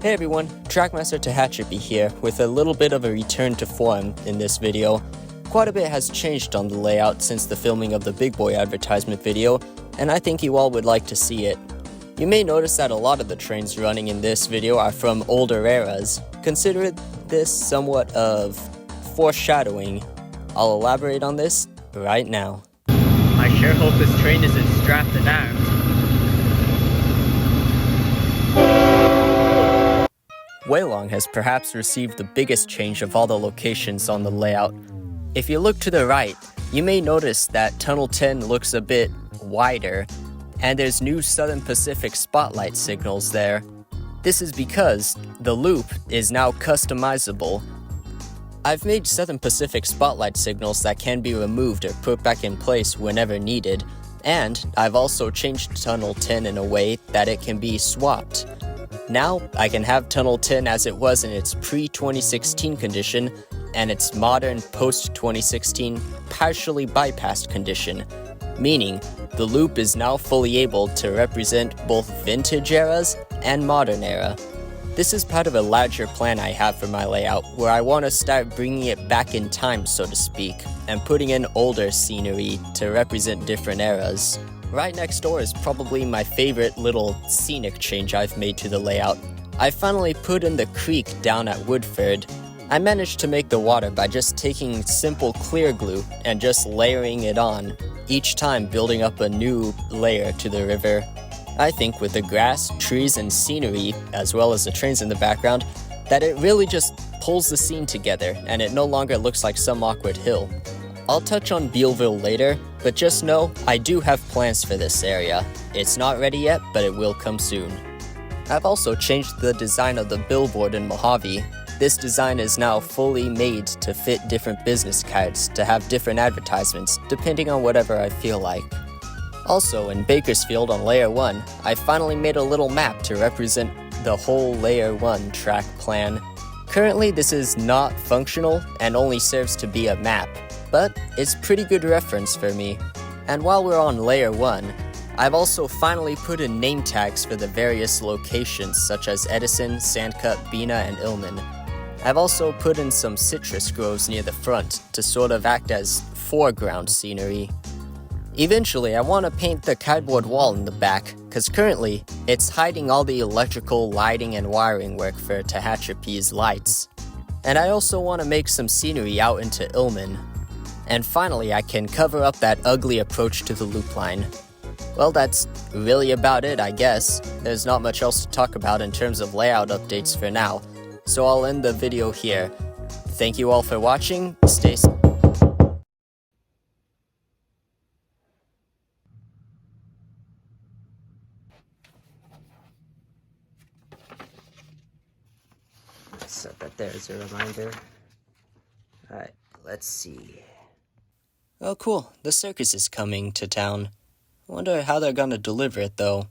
Hey everyone, Trackmaster Tehachapi here with a little bit of a return to form in this video. Quite a bit has changed on the layout since the filming of the Big Boy advertisement video, and I think you all would like to see it. You may notice that a lot of the trains running in this video are from older eras. Consider this somewhat of foreshadowing. I'll elaborate on this right now. I sure hope this train isn't strapped and armed. Walong has perhaps received the biggest change of all the locations on the layout. If you look to the right, you may notice that Tunnel 10 looks a bit wider, and there's new Southern Pacific spotlight signals there. This is because the loop is now customizable. I've made Southern Pacific spotlight signals that can be removed or put back in place whenever needed, and I've also changed Tunnel 10 in a way that it can be swapped. Now, I can have Tunnel 10 as it was in its pre-2016 condition and its modern post-2016 partially bypassed condition, meaning the loop is now fully able to represent both vintage eras and modern era. This is part of a larger plan I have for my layout where I want to start bringing it back in time, so to speak, and putting in older scenery to represent different eras. Right next door is probably my favorite little scenic change I've made to the layout. I finally put in the creek down at Woodford. I managed to make the water by just taking simple clear glue and just layering it on, each time building up a new layer to the river. I think with the grass, trees, and scenery, as well as the trains in the background, that it really just pulls the scene together and it no longer looks like some awkward hill. I'll touch on Bealville later, but just know I do have plans for this area. It's not ready yet, but it will come soon. I've also changed the design of the billboard in Mojave. This design is now fully made to fit different business cards to have different advertisements, depending on whatever I feel like. Also, in Bakersfield on Layer 1, I finally made a little map to represent the whole Layer 1 track plan. Currently, this is not functional and only serves to be a map, but it's pretty good reference for me. And while we're on Layer 1, I've also finally put in name tags for the various locations such as Edison, Sandcut, Bena, and Illman. I've also put in some citrus groves near the front to sort of act as foreground scenery. Eventually, I want to paint the cardboard wall in the back, cause currently, it's hiding all the electrical, lighting, and wiring work for Tehachapi's lights. And I also want to make some scenery out into Illman. And finally, I can cover up that ugly approach to the loop line. Well, that's really about it, I guess. There's not much else to talk about in terms of layout updates for now, so I'll end the video here. Thank you all for watching, stay safe. Set that there as a reminder. Alright, let's see. Oh cool, the circus is coming to town. I wonder how they're gonna deliver it though.